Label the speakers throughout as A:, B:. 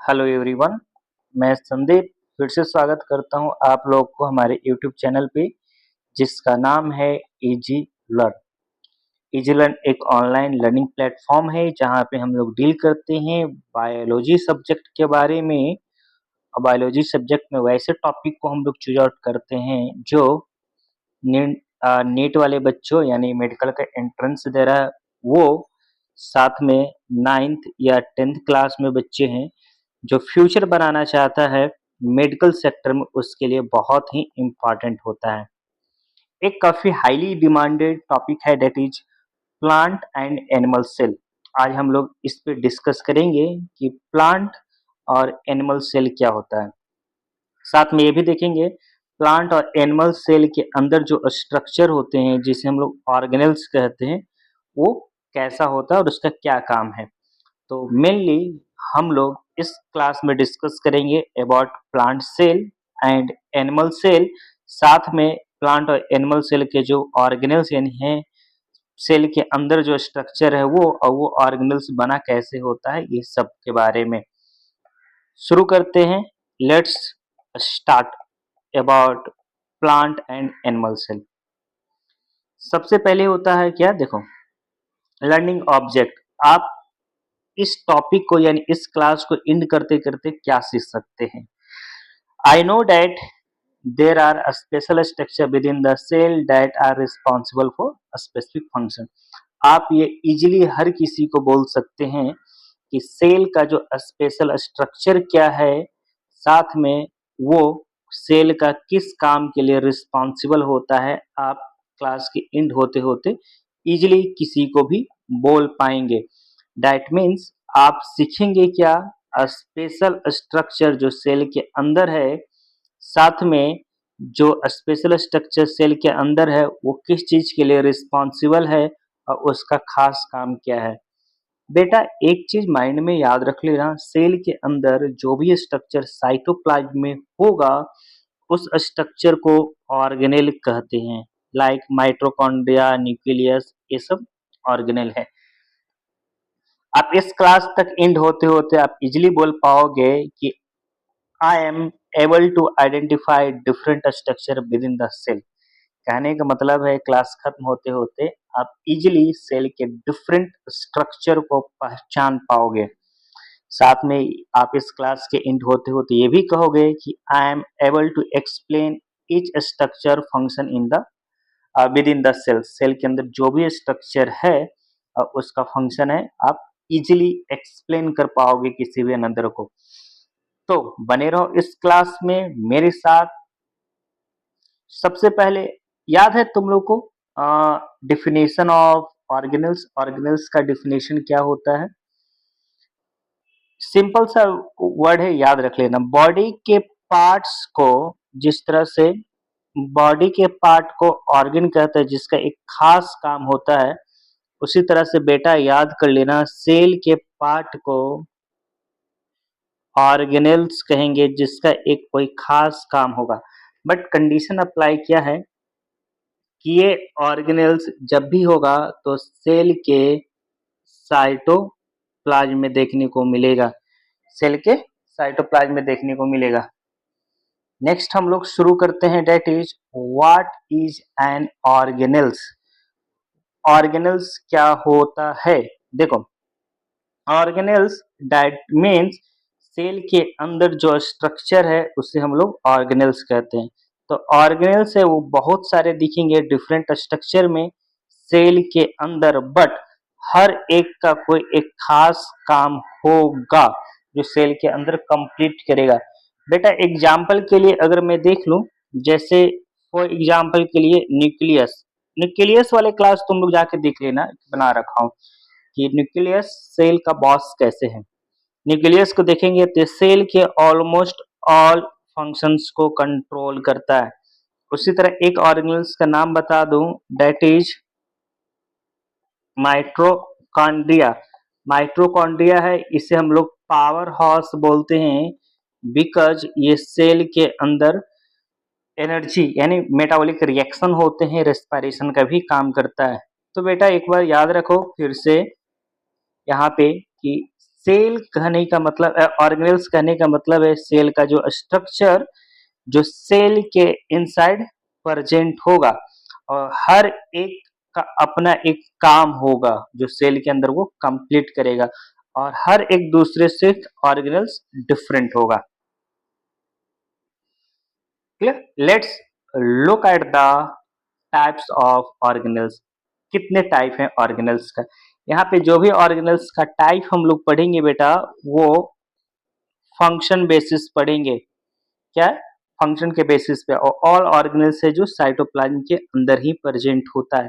A: Hello everyone. मैं संदीप फिर से स्वागत करता हूं आप लोग को हमारे यूट्यूब चैनल पे, जिसका नाम है इजी लर्न। इजी लर्न एक ऑनलाइन लर्निंग प्लेटफॉर्म है जहां पे हम लोग डील करते हैं बायोलॉजी सब्जेक्ट के बारे में। और बायोलॉजी सब्जेक्ट में वैसे टॉपिक को हम लोग चूज आउट करते हैं जो नीट वाले बच्चों यानी मेडिकल का एंट्रेंस दे रहा है वो, साथ में 9th या 10th क्लास में बच्चे हैं जो फ्यूचर बनाना चाहता है मेडिकल सेक्टर में, उसके लिए बहुत ही इम्पोर्टेंट होता है। एक काफ़ी हाईली डिमांडेड टॉपिक है, that is plant and animal cell. आज हम लोग इस पे डिस्कस करेंगे कि प्लांट और एनिमल सेल क्या होता है। साथ में ये भी देखेंगे प्लांट और एनिमल सेल के अंदर जो स्ट्रक्चर होते हैं जिसे हम लोग ऑर्गेनेल्स कहते हैं वो कैसा होता है और उसका क्या काम है। तो मेनली हम लोग इस क्लास में डिस्कस करेंगे about plant cell and animal cell. साथ में प्लांट और एनिमल सेल के जो ऑर्गेनेल्स यानी है सेल के अंदर जो स्ट्रक्चर है वो, और वो ऑर्गेनेल्स बना कैसे होता है, ये सब के बारे में शुरू करते हैं। Let's start about plant and animal cell. सबसे पहले होता है क्या, देखो, लर्निंग ऑब्जेक्ट। आप इस टॉपिक को यानी इस क्लास को एंड करते करते क्या सीख सकते हैं। I know that there are a special structure within the cell that are responsible for a specific function। आप ये इजीली हर किसी को बोल सकते हैं कि सेल का जो स्पेशल स्ट्रक्चर क्या है, साथ में वो सेल का किस काम के लिए रिस्पॉन्सिबल होता है, आप क्लास के एंड होते होते इजीली किसी को भी बोल पाएंगे। दैट मीन्स आप सीखेंगे क्या, स्पेशल स्ट्रक्चर जो सेल के अंदर है, साथ में जो स्पेशल स्ट्रक्चर सेल के अंदर है वो किस चीज के लिए रिस्पॉन्सिबल है और उसका खास काम क्या है। बेटा एक चीज माइंड में याद रख लेना, सेल के अंदर जो भी स्ट्रक्चर साइटोप्लाज्म में होगा उस स्ट्रक्चर को ऑर्गेनेल कहते हैं। लाइक माइटोकॉन्ड्रिया, न्यूक्लियस, ये सब ऑर्गेनेल है। आप इस क्लास तक एंड होते होते आप इजीली बोल पाओगे कि I am able to identify different structure within the cell. कहने का मतलब है क्लास खत्म होते होते आप इजीली सेल के डिफरेंट स्ट्रक्चर को पहचान पाओगे। साथ में आप इस क्लास के एंड होते होते ये भी कहोगे कि I am able to explain each structure function in the within the cell. Cell के अंदर जो भी स्ट्रक्चर है उसका फंक्शन है, आप इजीली एक्सप्लेन कर पाओगे किसी भी अनदर को। तो बने रहो इस क्लास में मेरे साथ। सबसे पहले याद है तुम लोग को डिफिनेशन ऑफ ऑर्गेनल्स। ऑर्गेनल्स का डिफिनेशन क्या होता है, सिंपल सा वर्ड है, याद रख लेना। बॉडी के पार्ट्स को, जिस तरह से बॉडी के पार्ट को ऑर्गन कहते हैं जिसका एक खास काम होता है, उसी तरह से बेटा याद कर लेना सेल के पार्ट को ऑर्गेनेल्स कहेंगे जिसका एक कोई खास काम होगा। बट कंडीशन अप्लाई क्या है कि ये ऑर्गेनेल्स जब भी होगा तो सेल के साइटोप्लाज्म में देखने को मिलेगा, सेल के साइटोप्लाज्म में देखने को मिलेगा। नेक्स्ट हम लोग शुरू करते हैं, that is what is an organelles. Organelles क्या होता है, देखो, ऑर्गेनेल्स दैट मीन्स सेल के अंदर जो स्ट्रक्चर है उसे हम लोग ऑर्गेनेल्स कहते हैं। तो ऑर्गेनेल्स है वो बहुत सारे दिखेंगे डिफरेंट स्ट्रक्चर में सेल के अंदर, बट हर एक का कोई एक खास काम होगा जो सेल के अंदर कंप्लीट करेगा। बेटा एग्जाम्पल के लिए अगर मैं देख लूं, जैसे फॉर एग्जाम्पल के लिए न्यूक्लियस। न्यूक्लियस वाले क्लास तुम लोग जाके देख लेना, बना रखा हूं कि न्यूक्लियस सेल का बॉस कैसे है। न्यूक्लियस को देखेंगे तो सेल के ऑलमोस्ट ऑल फंक्शंस को कंट्रोल करता है। उसी तरह एक ऑर्गेनेल्स का नाम बता दूं, दैट इज माइटोकॉन्ड्रिया। माइटोकॉन्ड्रिया है, इसे हम लोग पावर हाउस बोलते हैं बिकॉज ये सेल के अंदर एनर्जी यानी मेटाबॉलिक रिएक्शन होते हैं, रेस्पिरेशन का भी काम करता है। तो बेटा एक बार याद रखो फिर से यहाँ पे कि सेल कहने का मतलब ऑर्गेनेल्स कहने का मतलब है सेल का जो स्ट्रक्चर जो सेल के इनसाइड प्रेजेंट होगा और हर एक का अपना एक काम होगा जो सेल के अंदर वो कंप्लीट करेगा और हर एक दूसरे से ऑर्गेनेल्स डिफरेंट होगा। Clear? Let's look at the types of organelles. कितने टाइप हैं ऑर्गेनेल्स का? यहाँ पे जो भी ऑर्गेनेल्स का टाइप हम लोग पढ़ेंगे बेटा वो फंक्शन बेसिस पढ़ेंगे। क्या है? फंक्शन के बेसिस पे। और ऑल ऑर्गेनेल्स है जो साइटोप्लाज्म के अंदर ही प्रेजेंट होता है।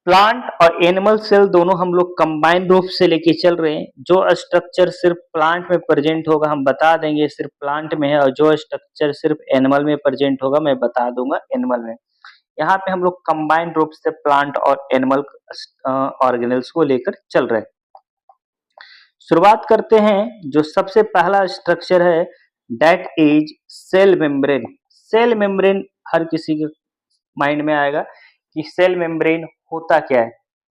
A: प्लांट और एनिमल सेल दोनों हम लोग कंबाइन रूप से लेके चल रहे हैं। जो स्ट्रक्चर सिर्फ प्लांट में प्रेजेंट होगा हम बता देंगे सिर्फ प्लांट में है और जो स्ट्रक्चर सिर्फ एनिमल में प्रेजेंट होगा मैं बता दूंगा एनिमल में। यहाँ पे हम लोग कंबाइंड रूप से प्लांट और एनिमल ऑर्गेनेल्स को लेकर चल रहे हैं। शुरुआत करते हैं। जो सबसे पहला स्ट्रक्चर है that is cell membrane. Cell membrane हर किसी के माइंड में आएगा कि सेल मेम्ब्रेन होता क्या है।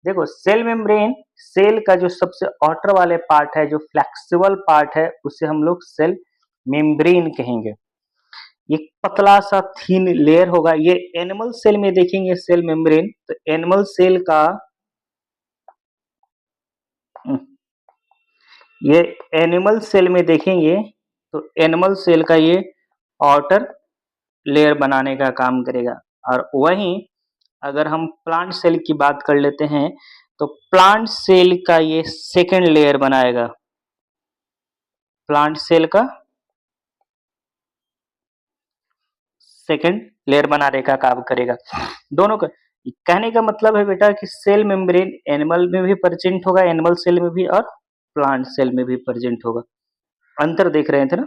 A: देखो सेल मेम्ब्रेन सेल का जो सबसे आउटर वाले पार्ट है जो फ्लेक्सिबल पार्ट है उसे हम लोग सेल मेम्ब्रेन कहेंगे। ये पतला सा थीन लेयर होगा। ये एनिमल सेल में देखेंगे सेल मेम्ब्रेन तो एनिमल सेल का ये एनिमल सेल में देखेंगे तो एनिमल सेल का ये आउटर लेयर बनाने का काम करेगा। और वहीं अगर हम प्लांट सेल की बात कर लेते हैं तो प्लांट सेल का ये सेकेंड लेयर बनाएगा। प्लांट सेल का सेकेंड लेयर बनाने का काम करेगा। दोनों का कहने का मतलब है बेटा कि सेल मेम्ब्रेन एनिमल में भी प्रेजेंट होगा, एनिमल सेल में भी और प्लांट सेल में भी प्रेजेंट होगा। अंतर देख रहे थे ना?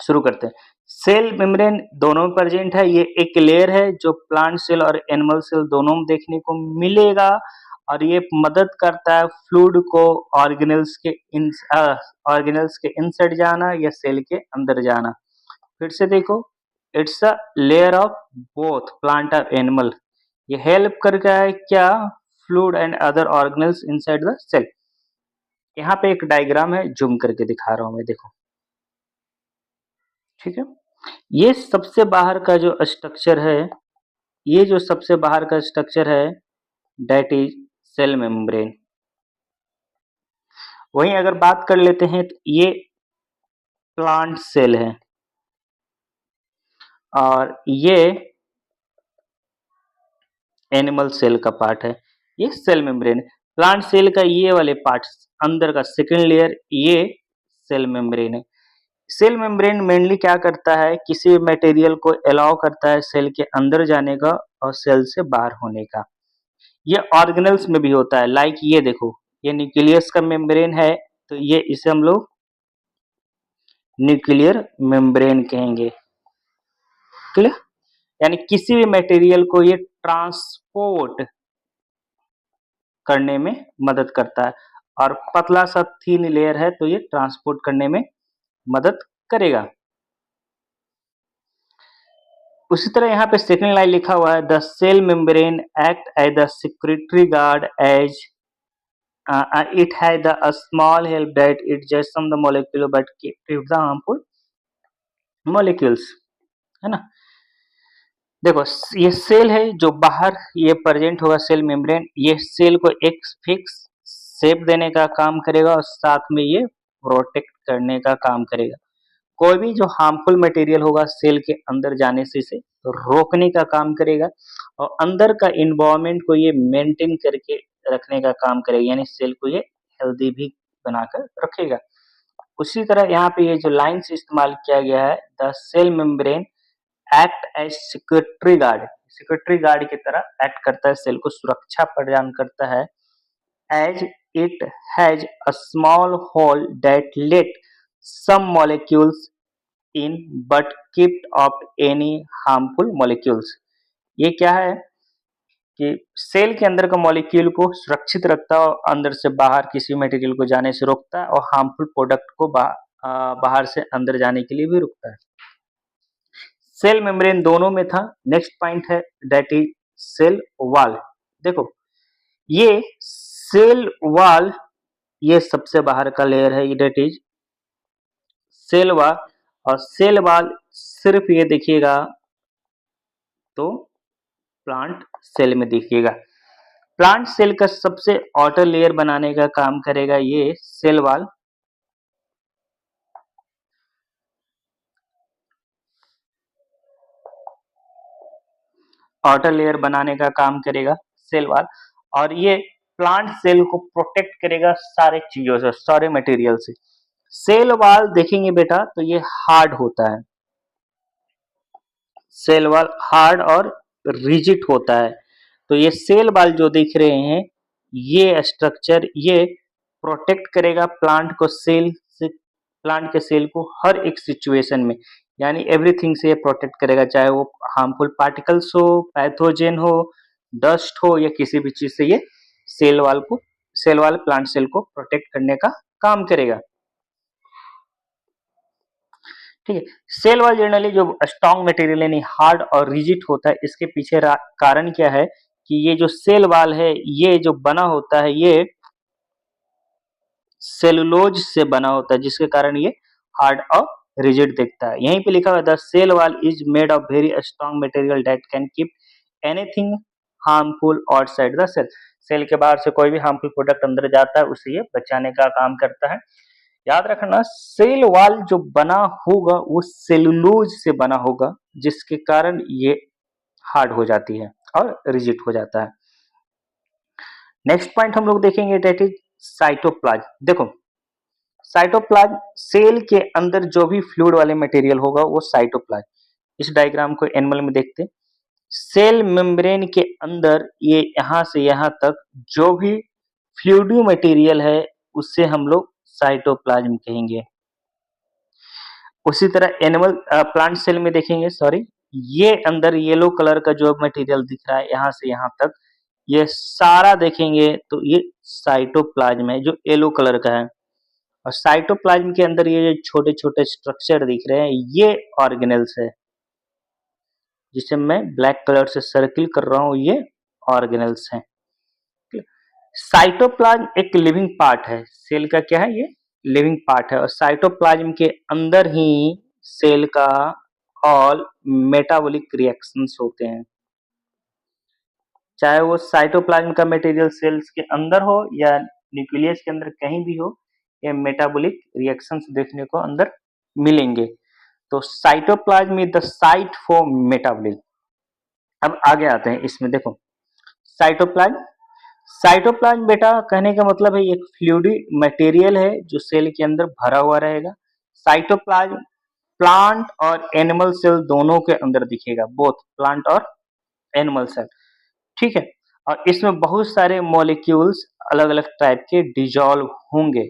A: शुरू करते हैं। सेल मेम्ब्रेन दोनों में प्रेजेंट है। ये एक लेयर है जो प्लांट सेल और एनिमल सेल दोनों में देखने को मिलेगा और ये मदद करता है फ्लूइड को ऑर्गेनेल्स के इनसाइड जाना या सेल के अंदर जाना। फिर से देखो it's a layer of both plant और एनिमल। ये हेल्प करता है क्या? Fluid and other organelles inside the cell. यहाँ पे एक डायग्राम है जूम करके दिखा रहा हूं मैं, देखो। ठीक है, ये सबसे बाहर का जो स्ट्रक्चर है, ये जो सबसे बाहर का स्ट्रक्चर है दैट इज सेल मेम्ब्रेन। वहीं अगर बात कर लेते हैं तो ये प्लांट सेल है और ये एनिमल सेल का पार्ट है। ये सेल मेम्ब्रेन। प्लांट सेल का ये वाले पार्ट अंदर का सेकेंड लेयर ये सेल मेम्ब्रेन है। सेल मेम्ब्रेन मेनली क्या करता है? किसी भी मटेरियल को अलाउ करता है सेल के अंदर जाने का और सेल से बाहर होने का। ये ऑर्गेनल्स में भी होता है। लाइक ये देखो, ये न्यूक्लियस का मेम्ब्रेन है तो ये इसे हम लोग न्यूक्लियर मेम्ब्रेन कहेंगे। क्लियर? यानी किसी भी मटेरियल को ये ट्रांसपोर्ट करने में मदद करता है और पतला सा थीन लेयर है तो ये ट्रांसपोर्ट करने में मदद करेगा। उसी तरह यहाँ पे सेकंड लाइन लिखा हुआ है the cell membrane act as the security guard as it had a small help that it just some the molecule but keep the harmful molecules, है ना? देखो ये सेल है जो बाहर ये प्रेजेंट होगा सेल मेम्ब्रेन। ये सेल को एक फिक्स शेप देने का काम करेगा और साथ में ये प्रोटेक्ट करने का काम करेगा। कोई भी जो हार्मफुल मटेरियल होगा सेल के अंदर जाने से इसे रोकने का काम करेगा और अंदर का इन्वायरमेंट को ये मेंटेन करके रखने का काम करेगा, यानी सेल को ये हेल्दी भी बनाकर रखेगा। उसी तरह यहाँ पे ये जो लाइन्स इस्तेमाल किया गया है the cell membrane act as security guard. Security guard की तरह एक्ट करता है, सेल को सुरक्षा प्रदान करता है। As it has a small hole that let some molecules in but kept out any harmful molecules। ये क्या है कि सेल के अंदर का मॉलिक्यूल को सुरक्षित रखता है और अंदर से बाहर किसी मटेरियल को जाने से रोकता है और हार्मफुल प्रोडक्ट को बाहर से अंदर जाने के लिए भी रोकता है। सेल मेम्ब्रेन दोनों में था। नेक्स्ट पॉइंट है दैट इज सेल वॉल। देखो ये सेल वॉल ये सबसे बाहर का लेयर है, दैट इज सेल वॉल। और सेल वॉल सिर्फ ये देखिएगा तो प्लांट सेल में दिखेगा। प्लांट सेल का सबसे आउटर लेयर बनाने का काम करेगा ये सेल वॉल। आउटर लेयर बनाने का काम करेगा सेल वॉल, और ये प्लांट सेल को प्रोटेक्ट करेगा सारे चीजों से, सारे मटेरियल से। सेल वॉल देखेंगे बेटा तो ये हार्ड होता है, सेल वॉल हार्ड और रिजिड होता है। तो ये सेल वॉल जो दिख रहे हैं, ये स्ट्रक्चर ये प्रोटेक्ट करेगा प्लांट को, सेल से, प्लांट के सेल को हर एक सिचुएशन में, यानी एवरीथिंग से ये प्रोटेक्ट करेगा, चाहे वो हार्मफुल पार्टिकल्स हो, पैथोजेन हो, डस्ट हो, या किसी भी चीज से ये सेल वॉल प्लांट सेल को प्रोटेक्ट करने का काम करेगा। ठीक है। सेल वॉल जनरली जो स्ट्रॉन्ग मटेरियल यानी हार्ड और रिजिड होता है, इसके पीछे कारण क्या है कि ये जो सेल वॉल है ये जो बना होता है ये सेलुलोज से बना होता है, जिसके कारण ये हार्ड और रिजिड दिखता है। यहीं पे लिखा हुआ है the cell wall is made of very strong material that can keep anything harmful outside the cell. Cell के बाहर से कोई भी हार्मफुल प्रोडक्ट अंदर जाता है उसे ये बचाने का काम करता है। याद रखना सेल वॉल जो बना होगा वो सेलुलोज से बना होगा, जिसके कारण ये हार्ड हो जाती है और रिजिड हो जाता है। नेक्स्ट पॉइंट हम लोग देखेंगे दैट इज साइटोप्लाज्म। देखो साइटोप्लाज्म सेल के अंदर जो भी फ्लूइड वाले मटेरियल होगा वो साइटोप्लाज्म। इस डायग्राम को एनिमल में देखते हैं। सेल मेम्ब्रेन के अंदर ये यहां से यहां तक जो भी फ्लूइडी मटेरियल है उससे हम लोग साइटोप्लाज्म कहेंगे। उसी तरह एनिमल प्लांट सेल में देखेंगे, सॉरी, ये अंदर येलो कलर का जो मटेरियल दिख रहा है यहां से यहां तक, ये सारा देखेंगे तो ये साइटोप्लाज्म है जो येलो कलर का है। और साइटोप्लाज्म के अंदर ये छोटे छोटे स्ट्रक्चर दिख रहे हैं ये ऑर्गेनेल्स है, जिसे मैं ब्लैक कलर से सर्किल कर रहा हूं, ये ऑर्गेनेल्स हैं। साइटोप्लाज्म एक लिविंग पार्ट है, सेल का क्या है, ये लिविंग पार्ट है। और साइटोप्लाज्म के अंदर ही सेल का ऑल मेटाबॉलिक रिएक्शंस होते हैं, चाहे वो साइटोप्लाज्म का मटेरियल सेल्स के अंदर हो या न्यूक्लियस के अंदर कहीं भी हो, ये मेटाबॉलिक रिएक्शंस देखने को अंदर मिलेंगे। तो cytoplasm is the site for metabolism. अब आगे आते हैं इसमें, देखो साइटोप्लाज्म। साइटोप्लाज्म बेटा कहने का मतलब है एक फ्लूइडी मटेरियल है जो सेल के अंदर भरा हुआ रहेगा। साइटोप्लाज्म प्लांट और एनिमल सेल दोनों के अंदर दिखेगा, बोथ प्लांट और एनिमल सेल। ठीक है। और इसमें बहुत सारे मॉलिक्यूल्स अलग अलग टाइप के डिजॉल्व होंगे,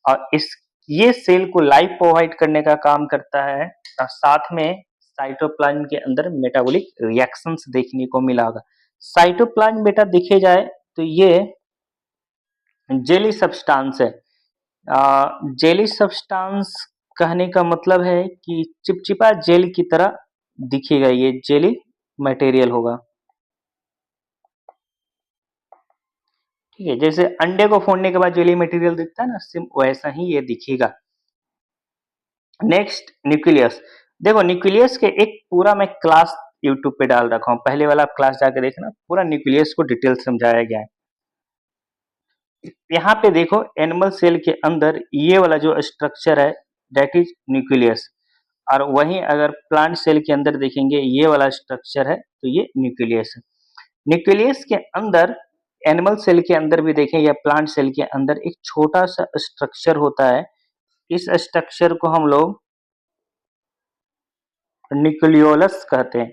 A: और इस ये सेल को लाइफ प्रोवाइड करने का काम करता है। और साथ में साइटोप्लाज्म के अंदर मेटाबॉलिक रिएक्शंस देखने को मिला होगा। साइटोप्लाज्म बेटा देखे जाए तो ये जेली सब्सटेंस है। जेली सब्सटेंस कहने का मतलब है कि चिपचिपा जेल की तरह दिखेगा, ये जेली मटेरियल होगा। ठीक है, जैसे अंडे को फोड़ने के बाद जेली मटेरियल दिखता है ना, सिम वैसा ही ये दिखेगा। Next nucleus. देखो न्यूक्लियस के एक पूरा मैं क्लास यूट्यूब पे डाल रखा हूँ, पहले वाला क्लास जाके देखना, पूरा न्यूक्लियस को डिटेल समझाया गया है। यहाँ पे देखो एनिमल सेल के अंदर ये वाला जो स्ट्रक्चर है दैट इज न्यूक्लियस, और वहीं अगर प्लांट सेल के अंदर देखेंगे ये वाला स्ट्रक्चर है तो ये न्यूक्लियस है। न्यूक्लियस के अंदर एनिमल सेल के अंदर भी देखें या प्लांट सेल के अंदर एक छोटा सा स्ट्रक्चर होता है, इस स्ट्रक्चर को हम लोग न्यूक्लियोलस कहते हैं।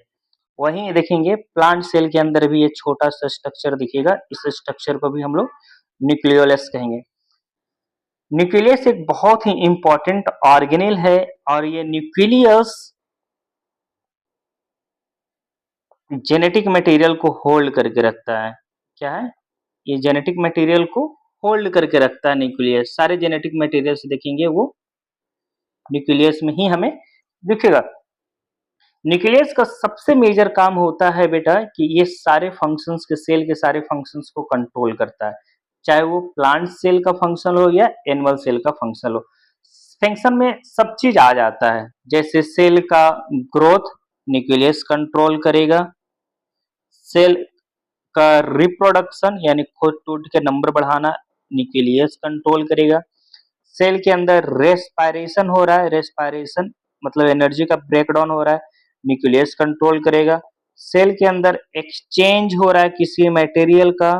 A: वहीं देखेंगे प्लांट सेल के अंदर भी ये छोटा सा स्ट्रक्चर दिखेगा, इस स्ट्रक्चर को भी हम लोग न्यूक्लियोलस कहेंगे। न्यूक्लियस एक बहुत ही इंपॉर्टेंट ऑर्गेनेल है, और ये न्यूक्लियस जेनेटिक मटेरियल को होल्ड करके रखता है। क्या है, ये जेनेटिक मटेरियल को होल्ड करके रखता है न्यूक्लियस। सारे जेनेटिक मटेरियल देखेंगे वो न्यूक्लियस में ही हमें दिखेगा। न्यूक्लियस का सबसे मेजर काम होता है बेटा कि ये सारे फंक्शंस के, सेल के सारे फंक्शंस को कंट्रोल करता है। चाहे वो प्लांट सेल का फंक्शन हो या एनिमल सेल का फंक्शन हो। फंक्शन में सब चीज आ जाता है, जैसे सेल का ग्रोथ न्यूक्लियस कंट्रोल करेगा, सेल का रिप्रोडक्शन यानी खुद टूट के नंबर बढ़ाना न्यूक्लियस कंट्रोल करेगा, सेल के अंदर रेस्पायरेशन हो रहा है, रेस्पायरेशन मतलब एनर्जी का ब्रेकडाउन हो रहा है, न्यूक्लियस कंट्रोल करेगा, सेल के अंदर एक्सचेंज हो रहा है किसी मटेरियल का,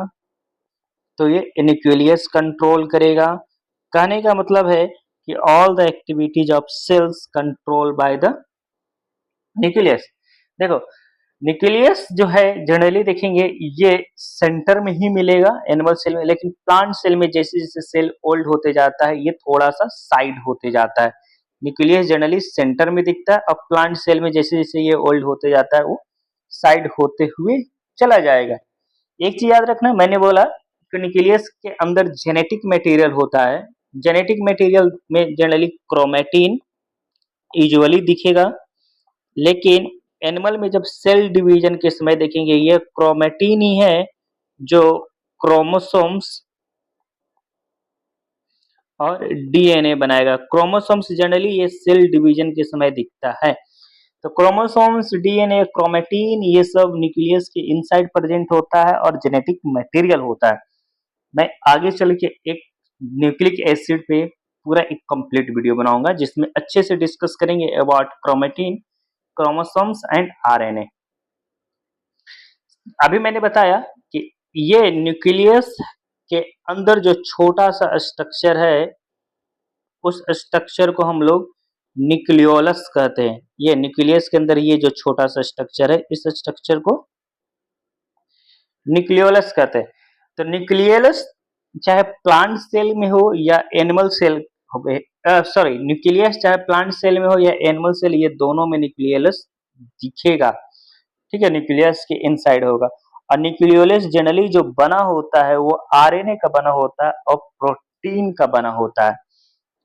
A: तो ये न्यूक्लियस कंट्रोल करेगा। कहने का मतलब है कि all the activities of cells control by the nucleus. देखो न्यूक्लियस जो है जनरली देखेंगे ये सेंटर में ही मिलेगा एनिमल सेल में, लेकिन प्लांट सेल में जैसे जैसे सेल ओल्ड होते जाता है ये थोड़ा सा साइड होते जाता है। न्यूक्लियस जनरली सेंटर में दिखता है और प्लांट सेल में जैसे जैसे ये ओल्ड होते जाता है वो साइड होते हुए चला जाएगा। एक चीज याद रखना, मैंने बोला कि न्यूक्लियस के अंदर जेनेटिक मटेरियल होता है, जेनेटिक मटेरियल में जनरली क्रोमेटिन यूजुअली दिखेगा, लेकिन एनिमल में जब सेल डिवीजन के समय देखेंगे ये क्रोमेटिन ही है जो क्रोमोसोम्स और डीएनए बनाएगा। क्रोमोसोम्स जनरली ये सेल डिवीजन के समय दिखता है, तो क्रोमोसोम्स, डीएनए, क्रोमेटिन ये सब न्यूक्लियस के इनसाइड प्रेजेंट होता है और जेनेटिक मटेरियल होता है। मैं आगे चल के एक न्यूक्लिक एसिड पे पूरा एक कंप्लीट वीडियो बनाऊंगा जिसमें अच्छे से डिस्कस करेंगे about chromatin, chromosomes and RNA. अभी मैंने बताया कि ये न्यूक्लियस के अंदर जो छोटा सा स्ट्रक्चर है उस स्ट्रक्चर को हम लोग न्यूक्लियोलस कहते हैं। ये न्यूक्लियस के अंदर ये जो छोटा सा स्ट्रक्चर है इस स्ट्रक्चर को न्यूक्लियोलस कहते हैं। तो न्यूक्लियोलस चाहे प्लांट सेल में हो या एनिमल सेल हो, सॉरी न्यूक्लियस चाहे प्लांट सेल में हो या एनिमल सेल, ये दोनों में न्यूक्लियोलस दिखेगा। ठीक है, न्यूक्लियस के इनसाइड होगा। और न्यूक्लियोलस जनरली जो बना होता है वो आरएनए का बना होता है और प्रोटीन का बना होता है।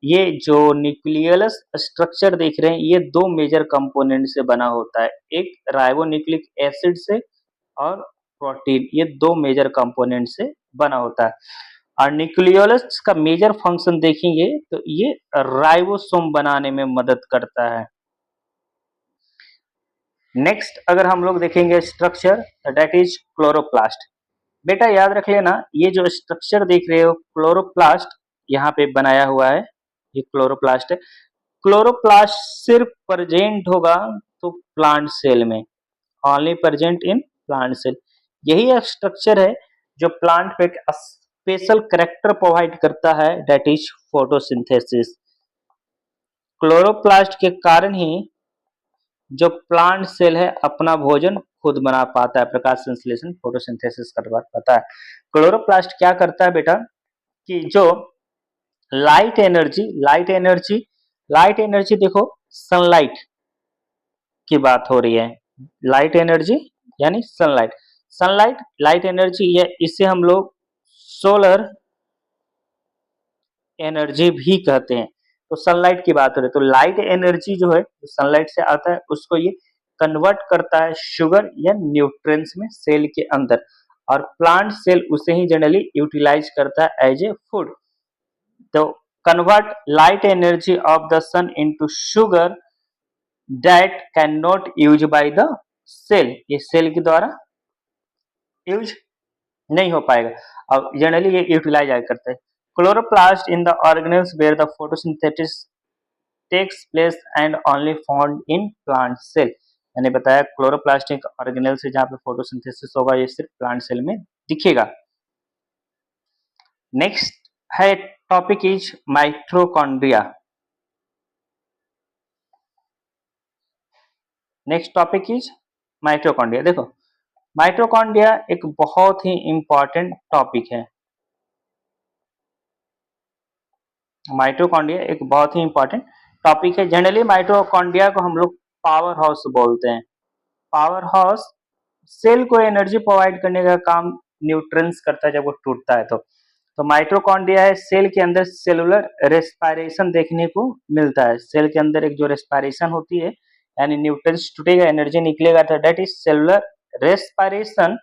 A: ये जो न्यूक्लियोलस स्ट्रक्चर देख रहे हैं ये दो मेजर कंपोनेंट से बना होता है, एक राइबोन्यूक्लिक एसिड से और प्रोटीन, ये दो मेजर कंपोनेंट से बना होता है। और न्यूक्लियोलस का मेजर फंक्शन देखेंगे तो ये राइबोसोम बनाने में मदद करता है। नेक्स्ट अगर हम लोग देखेंगे स्ट्रक्चर दैट इज क्लोरोप्लास्ट। बेटा याद रख लेना ये जो स्ट्रक्चर देख रहे हो क्लोरोप्लास्ट यहाँ पे बनाया हुआ है, ये क्लोरोप्लास्ट है। क्लोरोप्लास्ट सिर्फ प्रेजेंट होगा तो प्लांट सेल में, only present in plant cell. यही एक स्ट्रक्चर है जो प्लांट पे एक स्पेशल करेक्टर प्रोवाइड करता है दैट इज फोटोसिंथेसिस। क्लोरोप्लास्ट के कारण ही जो प्लांट सेल है अपना भोजन खुद बना पाता है, प्रकाश संश्लेषण फोटोसिंथेसिस कर पाता है। क्लोरोप्लास्ट क्या करता है बेटा कि जो लाइट एनर्जी, लाइट एनर्जी देखो सनलाइट की बात हो रही है, लाइट एनर्जी यानी सनलाइट, सनलाइट लाइट एनर्जी, या इसे हम लोग सोलर एनर्जी भी कहते हैं। तो सनलाइट की बात हो रही है तो लाइट एनर्जी जो है सनलाइट से आता है उसको ये कन्वर्ट करता है शुगर या न्यूट्रिएंट्स में सेल के अंदर, और प्लांट सेल उसे ही जनरली यूटिलाइज करता है एज ए फूड। तो convert light energy of the sun into sugar that can not use by the cell, ये सेल के द्वारा यूज नहीं हो पाएगा, अब जनरली ये यूटिलाइज करते हैं। Chloroplast in the organelles where the photosynthesis takes place and only found in plant cell. मैंने बताया क्लोरोप्लास्ट एक ऑर्गेनेल से जहाँ पे फोटोसिंथेसिस होगा ये सिर्फ प्लांट सेल में दिखेगा। नेक्स्ट है topic is mitochondria. Next topic is mitochondria. देखो माइटोकॉन्ड्रिया एक बहुत ही इंपॉर्टेंट टॉपिक है, माइटोकॉन्ड्रिया एक बहुत ही इंपॉर्टेंट टॉपिक है। जनरली माइटोकॉन्ड्रिया को हम लोग पावर हाउस बोलते हैं। पावर हाउस सेल को एनर्जी प्रोवाइड करने का काम न्यूट्रिएंट्स करता है जब वो टूटता है तो माइटोकॉन्ड्रिया है सेल के अंदर सेलुलर रेस्पिरेशन देखने को मिलता है। सेल के अंदर एक जो रेस्पिरेशन होती है यानी न्यूट्रिएंट्स टूटेगा एनर्जी निकलेगा तो दैट इज सेलुलर रेस्पिरेशन।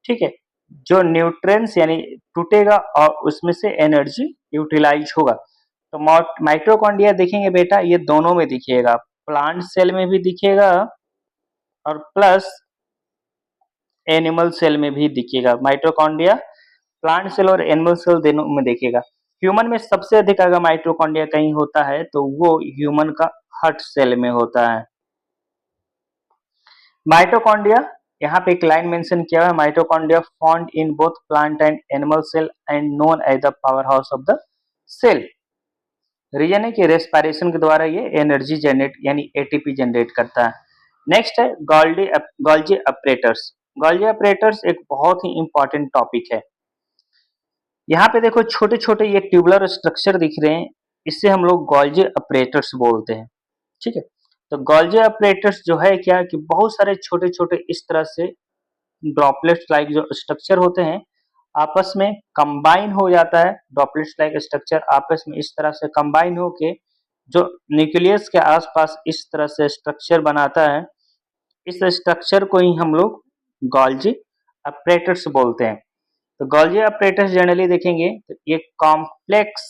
A: ठीक है, जो न्यूट्रिएंट्स यानी टूटेगा और उसमें से एनर्जी यूटिलाइज होगा। तो माइटोकॉन्ड्रिया देखेंगे बेटा, ये दोनों में दिखेगा, प्लांट सेल में भी दिखेगा और प्लस एनिमल सेल में भी दिखेगा। माइटोकॉन्ड्रिया प्लांट सेल और एनिमल सेल दोनों में दिखेगा। ह्यूमन में सबसे अधिक अगर माइटोकॉन्ड्रिया कहीं होता है तो वो ह्यूमन का हार्ट सेल में होता है। माइटोकॉन्ड्रिया, यहाँ पे एक लाइन मेंशन किया हुआ है, mitochondria found in both plant and animal cell and known as the power house of the cell. Reason है कि रेस्पिरेशन के द्वारा ये एनर्जी जनरेट यानी एटीपी जनरेट करता है। नेक्स्ट है गोल्जी अपरेटर्स। गोल्जी अपरेटर्स एक बहुत ही इंपॉर्टेंट टॉपिक है। यहाँ पे देखो छोटे छोटे ये ट्यूबुलर स्ट्रक्चर दिख रहे हैं, इससे हम लोग गोल्जी अपरेटर्स बोलते हैं। ठीक है, तो गोल्जी अपरेटर्स जो है क्या कि बहुत सारे छोटे छोटे इस तरह से ड्रॉपलेट्स लाइक जो स्ट्रक्चर होते हैं आपस में कंबाइन हो जाता है। ड्रॉपलेट्स लाइक स्ट्रक्चर आपस में इस तरह से कंबाइन होके जो न्यूक्लियस के आसपास इस तरह से स्ट्रक्चर बनाता है, इस स्ट्रक्चर को ही हम लोग गोल्जी अपरेटर्स बोलते हैं। तो गोल्जी अपरेटर्स जनरली देखेंगे तो ये कॉम्प्लेक्स,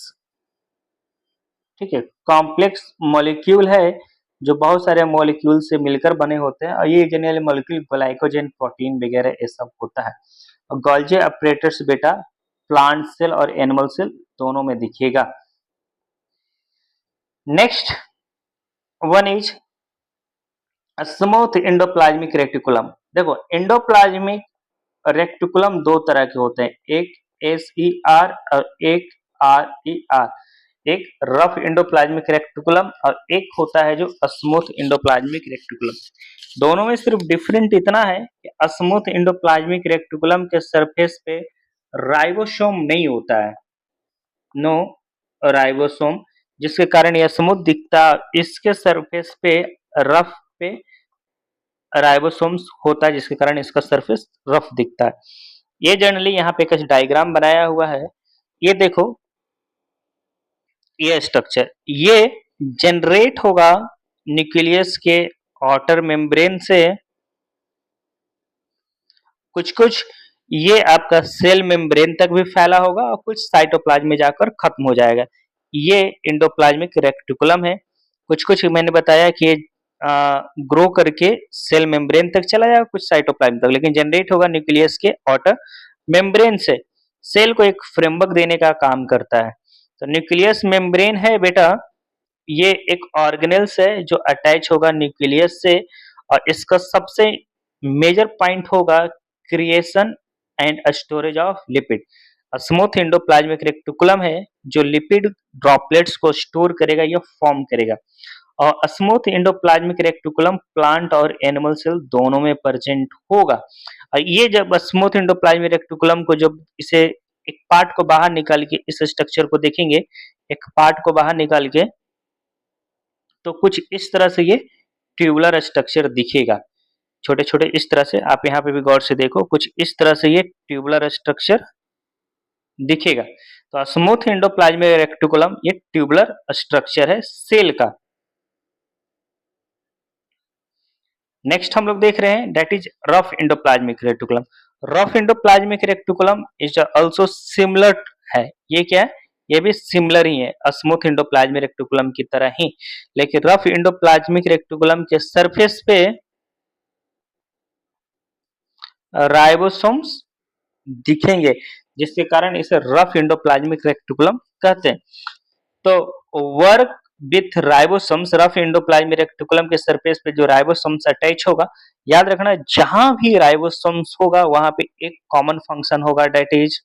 A: ठीक है, कॉम्प्लेक्स मॉलिक्यूल है जो बहुत सारे मॉलिक्यूल से मिलकर बने होते हैं और ये जनरली मॉलिक्यूल ग्लाइकोजन प्रोटीन वगैरह ये सब होता है। और गोल्जी अपरेटर्स बेटा प्लांट सेल और एनिमल सेल दोनों में दिखेगा। Next one is smooth endoplasmic reticulum. देखो एंडोप्लाज्मिक रेक्टिकुलम दो तरह के होते हैं, एक SER और एक RER। एक रफ एंडोप्लाज्मिक रेक्टिकुलम और एक होता है जो स्मूथ एंडोप्लाज्मिक रेक्टिकुलम। दोनों में सिर्फ डिफरेंट इतना है कि स्मूथ एंडोप्लाज्मिक रेक्टिकुलम के सरफेस पे राइबोसोम नहीं होता है, नो राइबोसोम, जिसके कारण यह स्मूथ दिखता है। इसके सरफेस पे रफ पे राइबोसोम्स होता है जिसके कारण इसका सरफेस रफ दिखता है। ये जनरली यहाँ पे कुछ डायग्राम बनाया हुआ है, ये देखो ये स्ट्रक्चर ये जनरेट होगा न्यूक्लियस के आउटर मेम्ब्रेन से, कुछ कुछ ये आपका सेल मेम्ब्रेन तक भी फैला होगा और कुछ साइटोप्लाज्म में जाकर खत्म हो जाएगा। ये एंडोप्लाज्मिक रेक्टिकुलम है। कुछ कुछ मैंने बताया कि ग्रो करके सेल मेम्ब्रेन तक चला जाएगा, कुछ साइटोप्लाज्म तक, लेकिन जनरेट होगा न्यूक्लियस के आउटर मेम्ब्रेन से। सेल को एक फ्रेमवर्क देने का काम करता है। तो न्यूक्लियस मेम्ब्रेन है बेटा, ये एक ऑर्गेनेल्स है जो अटैच होगा न्यूक्लियस से और इसका सबसे मेजर पॉइंट होगा creation and storage of lipid. Smooth endoplasmic reticulum है जो लिपिड ड्रॉपलेट्स को स्टोर करेगा या फॉर्म करेगा। और स्मूथ एंडोप्लाज्मिक रेक्टिकुलम प्लांट और एनिमल सेल दोनों में प्रेजेंट होगा। और ये जब स्मूथ एंडोप्लाज्मिक रेक्टिकुलम को जब इसे एक पार्ट को बाहर निकाल के इस स्ट्रक्चर को देखेंगे, एक पार्ट को बाहर निकाल के, तो कुछ इस तरह से ये ट्यूबुलर स्ट्रक्चर दिखेगा। छोटे छोटे इस तरह से, आप यहाँ पे भी गौर से देखो, कुछ इस तरह से ये ट्यूबुलर स्ट्रक्चर दिखेगा। तो स्मूथ एंडोप्लाज्मिक रेक्टिकुलम ये ट्यूबुलर स्ट्रक्चर है सेल का। नेक्स्ट हम लोग देख रहे हैं that is rough endoplasmic reticulum. Rough endoplasmic reticulum is also similar है। ये क्या है? ये भी सिमिलर ही है स्मूथ एंडोप्लाज्मिक रेक्टिकुलम की तरह ही, लेकिन रफ एंडोप्लाज्मिक रेक्टिकुलम के सरफेस पे राइबोसोम्स दिखेंगे जिसके कारण इसे रफ एंडोप्लाज्मिक रेक्टिकुलम कहते हैं। तो work with ribosomes, rough endoplasmic reticulum के सरफेस पे जो राइबोसोम्स अटैच होगा, याद रखना जहां भी राइबोसोम्स होगा वहां पे एक कॉमन फंक्शन होगा दैट इज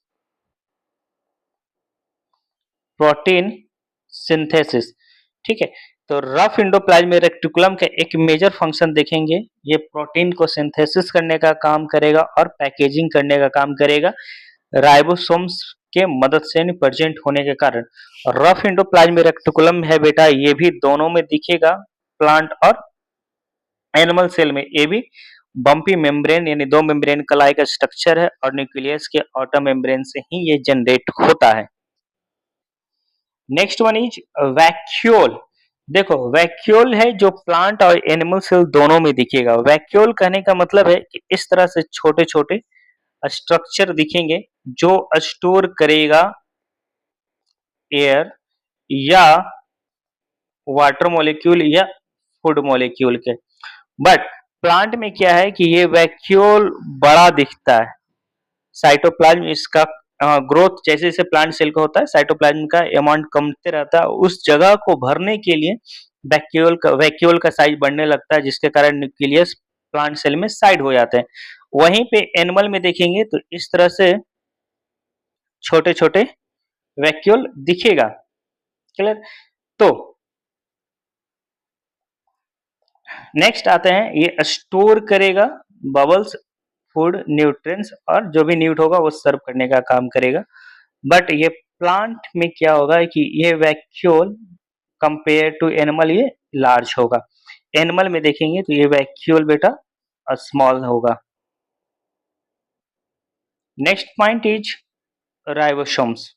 A: प्रोटीन सिंथेसिस। ठीक है, तो रफ एंडोप्लाज्मिक रेक्टिकुलम का एक मेजर फंक्शन देखेंगे, ये प्रोटीन को सिंथेसिस करने का काम करेगा और पैकेजिंग करने का काम करेगा राइबोसोम्स के मदद से प्रेजेंट होने के कारण। रफ एंडोप्लाज्मिक रेक्टिकुलम है बेटा, ये भी दोनों में दिखेगा, प्लांट और एनिमल सेल में। ये भी बम्पी मेम्ब्रेन यानी दो मेम्ब्रेन का लाइक स्ट्रक्चर है और न्यूक्लियस के आउटर मेम्ब्रेन से ही ये जनरेट होता है। Next one is vacuole. देखो वैक्यूल है जो प्लांट और एनिमल सेल दोनों में दिखेगा। वैक्यूल कहने का मतलब है कि इस तरह से छोटे छोटे स्ट्रक्चर दिखेंगे जो स्टोर करेगा एयर या वाटर मॉलिक्यूल या फूड मॉलिक्यूल के। बट प्लांट में क्या है कि ये वैक्यूल बड़ा दिखता है। साइटोप्लाज्म इसका ग्रोथ जैसे जैसे प्लांट सेल का होता है, साइटोप्लाज्म का अमाउंट कमते रहता है। उस जगह को भरने के लिए वैक्यूल का साइज बढ़ने लगता है, जिसके कारण न्यूक्लियस प्लांट सेल में साइड हो जाते हैं। वहीं पे एनिमल में देखेंगे तो इस तरह से छोटे छोटे वैक्यूल दिखेगा। क्लियर? तो नेक्स्ट आते हैं, ये स्टोर करेगा बबल्स, फूड, न्यूट्रिएंट्स और जो भी न्यूट होगा वो सर्व करने का काम करेगा। बट ये प्लांट में क्या होगा कि ये वैक्यूल कंपेयर टू एनिमल ये लार्ज होगा। एनिमल में देखेंगे तो ये वैक्यूल बेटा स्मॉल होगा। Next point is ribosomes.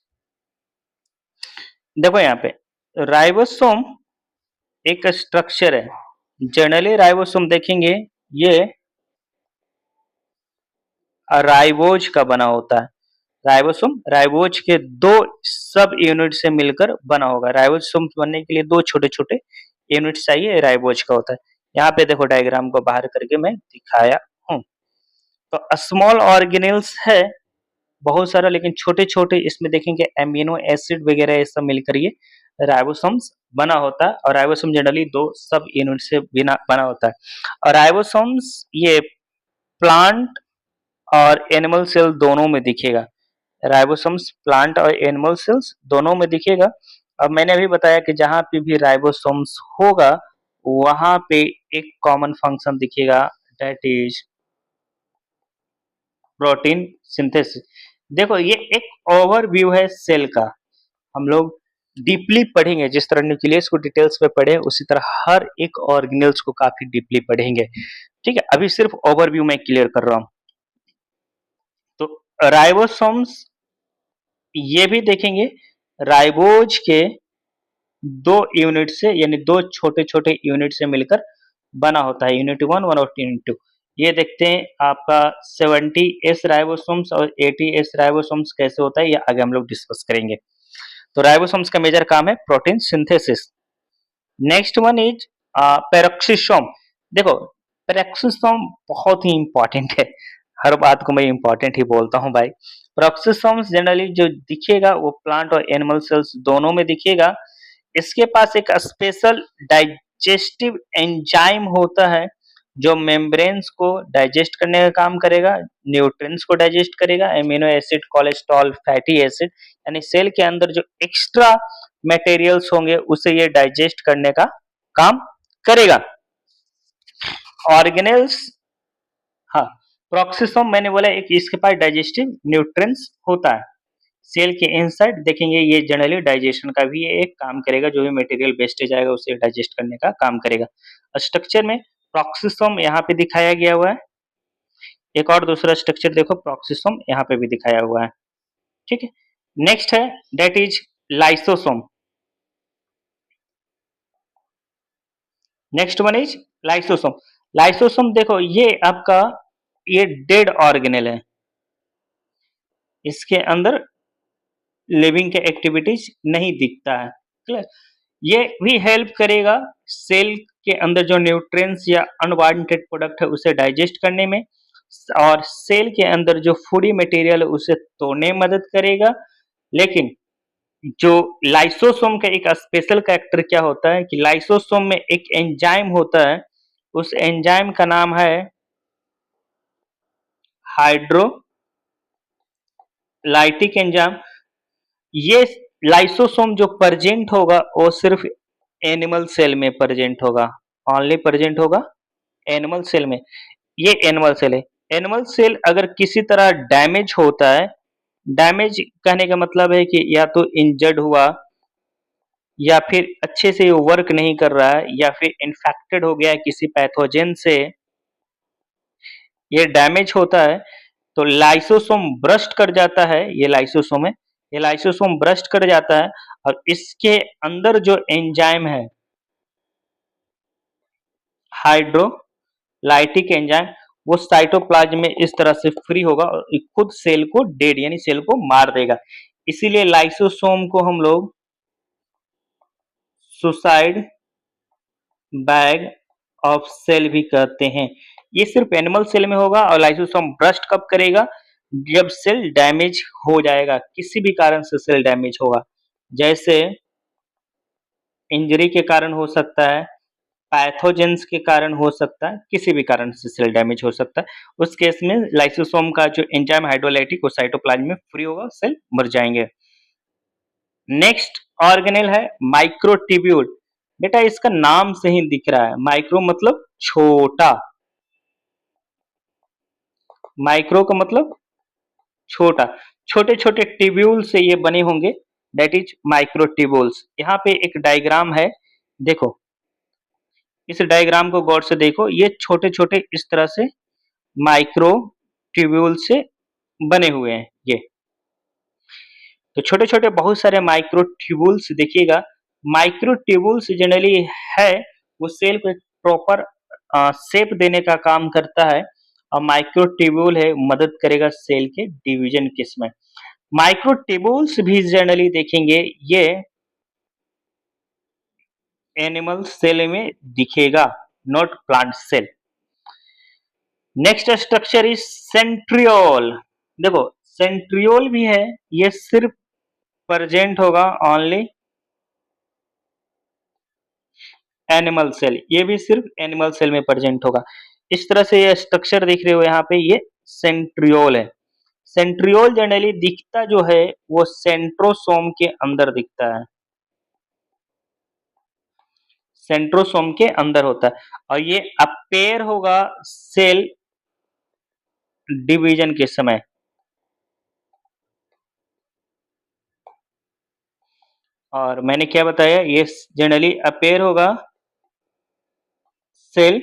A: देखो यहाँ पे राइबोसोम एक स्ट्रक्चर है। जनरली राइबोसोम देखेंगे ये राइबोज का बना होता है। राइबोसोम राइबोज के दो सब यूनिट से मिलकर बना होगा। राइबोसोम बनने के लिए दो छोटे छोटे यूनिट चाहिए, राइबोज का होता है। यहाँ पे देखो डायग्राम को बाहर करके मैं दिखाया हूँ। तो स्मॉल ऑर्गेनेल्स है बहुत सारा, लेकिन छोटे छोटे इसमें देखेंगे एमिनो एसिड वगैरह ये सब मिलकर ये राइबोसोम्स बना होता है। और राइबोसोम जनरली दो सब यूनिट से बना होता है। और राइबोसोम्स ये प्लांट और एनिमल सेल दोनों में दिखेगा। राइबोसोम्स प्लांट और एनिमल सेल्स दोनों में दिखेगा। अब मैंने अभी बताया कि जहां पे भी राइबोसोम्स होगा वहां पे एक कॉमन फंक्शन दिखेगा, दैट इज प्रोटीन सिंथेसिस। देखो ये एक ओवरव्यू है सेल का। हम लोग डीपली पढ़ेंगे, जिस तरह न्यूक्लियस को डिटेल्स में पढ़े उसी तरह हर एक ऑर्गेनेल्स को काफी डीपली पढ़ेंगे। ठीक है, अभी सिर्फ ओवरव्यू में क्लियर कर रहा हूं। तो राइबोसोम्स ये भी देखेंगे राइबोज के दो यूनिट से, यानी दो छोटे छोटे यूनिट से मिलकर बना होता है, यूनिट 1 और यूनिट 2। ये देखते हैं आपका 70S राइबोसोम्स और 80S राइबोसोम्स कैसे होता है, ये आगे हम लोग डिस्कस करेंगे। तो राइबोसोम्स का मेजर काम है protein synthesis. Next one is peroxisome. देखो पेरोक्सिसोम बहुत ही इंपॉर्टेंट है, हर बात को मैं इंपॉर्टेंट ही बोलता हूँ भाई। पेरोक्सिसोम्स जनरली जो दिखेगा वो प्लांट और एनिमल सेल्स दोनों में दिखेगा। इसके पास एक स्पेशल डाइजेस्टिव एंजाइम होता है जो मेम्ब्रेन्स को डाइजेस्ट करने का काम करेगा, न्यूट्रिएंट्स को डाइजेस्ट करेगा, amino acid, cholesterol, fatty acid, यानी सेल के अंदर जो एक्स्ट्रा मटेरियल्स होंगे उसे ये डाइजेस्ट करने का काम करेगा। ऑर्गेनेल्स, हाँ, प्रोक्सिसोम मैंने बोला एक इसके पास डाइजेस्टिव न्यूट्रिएंट्स होता है। सेल के इनसाइड देखेंगे ये जनरली डाइजेशन का भी एक काम करेगा, जो भी मटेरियल वेस्टेज आएगा उसे डाइजेस्ट करने का काम करेगा। स्ट्रक्चर में प्रोक्सिसोम यहाँ पे दिखाया गया हुआ है। एक और दूसरा स्ट्रक्चर देखो प्रोक्सिसोम यहाँ पे भी दिखाया हुआ है। ठीक है, नेक्स्ट है that is lysosome. Next one is lysosome. Lysosome देखो ये आपका ये डेड ऑर्गेनेल है, इसके अंदर लिविंग के एक्टिविटीज नहीं दिखता है। क्लियर? ये भी हेल्प करेगा सेल के अंदर जो न्यूट्रिएंट्स या अनवांटेड प्रोडक्ट है उसे डाइजेस्ट करने में, और सेल के अंदर जो फूडी मटेरियल है उसे तोड़ने में मदद करेगा। लेकिन जो लाइसोसोम का एक स्पेशल कैरेक्टर क्या होता है कि लाइसोसोम में एक एंजाइम होता है, उस एंजाइम का नाम है हाइड्रोलाइटिक एंजाइम। ये लाइसोसोम जो प्रेजेंट होगा वो सिर्फ एनिमल सेल में प्रेजेंट होगा, ओनली प्रेजेंट होगा एनिमल सेल में। ये एनिमल सेल है। एनिमल सेल अगर किसी तरह डैमेज होता है, डैमेज कहने का मतलब है कि या तो इंजर्ड हुआ या फिर अच्छे से वर्क नहीं कर रहा है या फिर इन्फेक्टेड हो गया है किसी पैथोजन से, ये डैमेज होता है तो लाइसोसोम ब्रस्ट कर जाता है। ये लाइसोसोम है, ये लाइसोसोम ब्रस्ट कर जाता है और इसके अंदर जो एंजाइम है हाइड्रोलाइटिक एंजाइम, वो साइटोप्लाज्म में इस तरह से फ्री होगा और खुद सेल को डेड यानी सेल को मार देगा। इसीलिए लाइसोसोम को हम लोग सुसाइड बैग ऑफ सेल भी कहते हैं। ये सिर्फ एनिमल सेल में होगा और लाइसोसोम बर्स्ट कब करेगा? जब सेल डैमेज हो जाएगा, किसी भी कारण से सेल डैमेज होगा, जैसे इंजरी के कारण हो सकता है, पैथोजेंस के कारण हो सकता है, किसी भी कारण से सेल डैमेज हो सकता है। उस केस में लाइसोसोम का जो एंजाइम हाइड्रोलाइटिक वो साइटोप्लाज्म में फ्री होगा, सेल मर जाएंगे। नेक्स्ट ऑर्गेनेल है माइक्रोट्यूब्यूल। बेटा इसका नाम से ही दिख रहा है, माइक्रो मतलब छोटा, माइक्रो का मतलब छोटा, छोटे छोटे ट्यूब्यूल से ये बने होंगे, दैट इज माइक्रोट्यूब्यूल्स। यहाँ पे एक डायग्राम है, देखो इस डायग्राम को गौर से देखो, ये छोटे छोटे इस तरह से माइक्रो ट्यूब्यूल से बने हुए हैं। ये तो छोटे छोटे बहुत सारे माइक्रो ट्यूब्यूल्स देखिएगा। माइक्रो ट्यूब्यूल्स जनरली है वो सेल को एक प्रॉपर शेप देने का काम करता है, और माइक्रो ट्यूब्यूल है मदद करेगा सेल के डिवीजन के समय। माइक्रो ट्यूब्यूल्स भी जनरली देखेंगे ये एनिमल सेल में दिखेगा, not plant cell. Next structure is centriole. देखो सेंट्रियोल भी है, ये सिर्फ प्रेजेंट होगा ओनली एनिमल सेल, ये भी सिर्फ एनिमल सेल में प्रेजेंट होगा। इस तरह से ये स्ट्रक्चर दिख रहे हो यहाँ पे, ये सेंट्रियोल है। सेंट्रियोल जनरली दिखता जो है वो सेंट्रोसोम के अंदर दिखता है, सेंट्रोसोम के अंदर होता है, और ये अपेयर होगा सेल डिवीजन के समय। और मैंने क्या बताया, ये जनरली अपेयर होगा सेल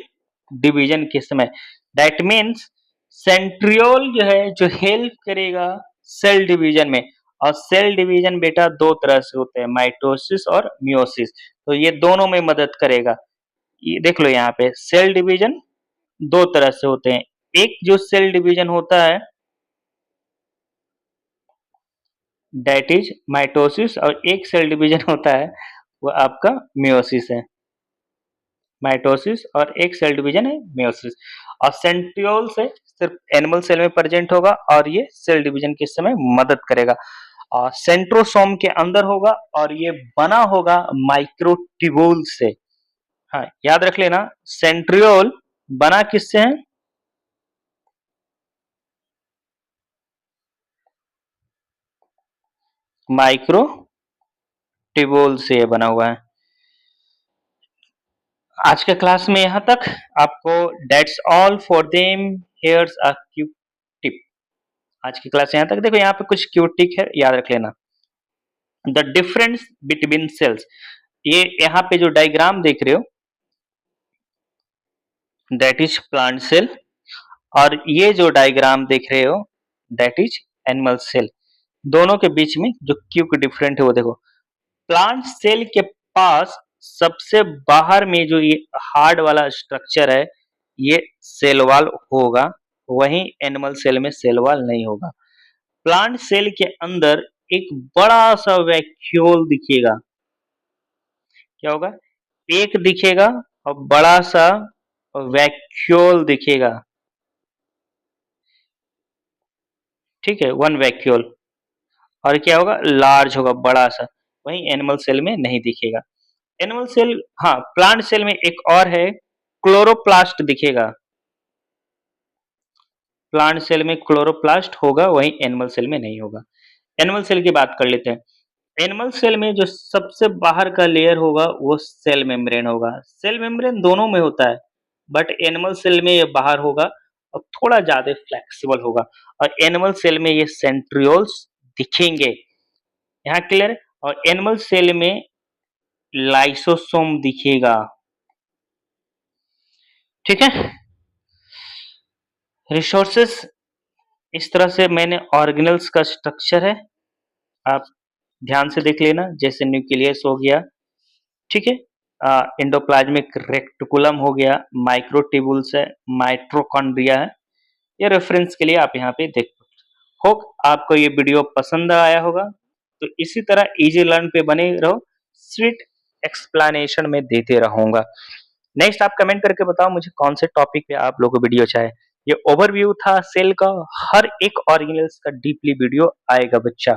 A: डिवीजन के समय। दैट मीन्स सेंट्रियोल जो है जो हेल्प करेगा सेल डिवीजन में। और सेल डिवीजन बेटा दो तरह से होते हैं, माइटोसिस और मियोसिस, तो ये दोनों में मदद करेगा। ये देख लो यहाँ पे सेल डिवीजन दो तरह से होते हैं, एक जो सेल डिवीजन होता है दैट इज माइटोसिस, और एक सेल डिवीजन होता है वो आपका मियोसिस है। माइटोसिस और एक सेल डिवीजन है मियोसिस। और सेंट्रियोल से सिर्फ एनिमल सेल में प्रेजेंट होगा और ये सेल डिवीजन के समय मदद करेगा। और सेंट्रोसोम के अंदर होगा और ये बना होगा माइक्रोट्यूब्यूल से। हाँ याद रख लेना, सेंट्रियोल बना किससे है? माइक्रोट्यूब्यूल से ये बना हुआ है। आज के क्लास में यहाँ तक। आपको that's all for them, here's a cute tip. आज की क्लास यहाँ तक। देखो यहाँ पे कुछ क्यूट टिप है, याद रख लेना। द डिफरेंस बिटवीन सेल्स, ये यहाँ पे जो डायग्राम देख रहे हो दैट इज प्लांट सेल, और ये जो डायग्राम देख रहे हो दैट इज एनिमल सेल। दोनों के बीच में जो क्यूट डिफरेंट है वो देखो। प्लांट सेल के पास सबसे बाहर में जो ये हार्ड वाला स्ट्रक्चर है ये सेल वॉल होगा, वहीं एनिमल सेल में सेल वॉल नहीं होगा। प्लांट सेल के अंदर एक बड़ा सा वैक्यूल दिखेगा, क्या होगा? एक दिखेगा और बड़ा सा वैक्यूल दिखेगा, ठीक है, वन वैक्यूल। और क्या होगा? लार्ज होगा, बड़ा सा। वहीं एनिमल सेल में नहीं दिखेगा। एनिमल सेल, हाँ प्लांट सेल में एक और है, क्लोरोप्लास्ट दिखेगा। प्लांट सेल में क्लोरोप्लास्ट होगा, वहीं एनिमल सेल में नहीं होगा। एनिमल सेल की बात कर लेते हैं। एनिमल सेल में जो सबसे बाहर का लेयर होगा वो सेल मेम्ब्रेन होगा। सेल मेम्ब्रेन दोनों में होता है, बट एनिमल सेल में ये बाहर होगा और थोड़ा ज्यादा फ्लेक्सिबल होगा। और एनिमल सेल में ये सेंट्रियोल्स दिखेंगे, यहाँ क्लियर। और एनिमल सेल में लाइसोसोम दिखेगा, ठीक है। रिसोर्सेस, इस तरह से मैंने ऑर्गेनल्स का स्ट्रक्चर है, आप ध्यान से देख लेना, जैसे न्यूक्लियस हो गया, ठीक है। एंडोप्लाज्मिक रेक्टिकुलम हो गया, माइक्रोट्यूबुल्स है, माइटोकॉन्ड्रिया है। ये रेफरेंस के लिए आप यहाँ पे देख होप आपको ये वीडियो पसंद आया होगा। तो इसी तरह इजी लर्न पे बने रहो, स्वीट एक्सप्लेनेशन में देते रहूंगा। नेक्स्ट आप कमेंट करके बताओ मुझे कौन से टॉपिक पे आप लोगों को वीडियो चाहिए। ये ओवरव्यू था सेल का, हर एक ऑर्गेनेल्स का डीपली वीडियो आएगा बच्चा।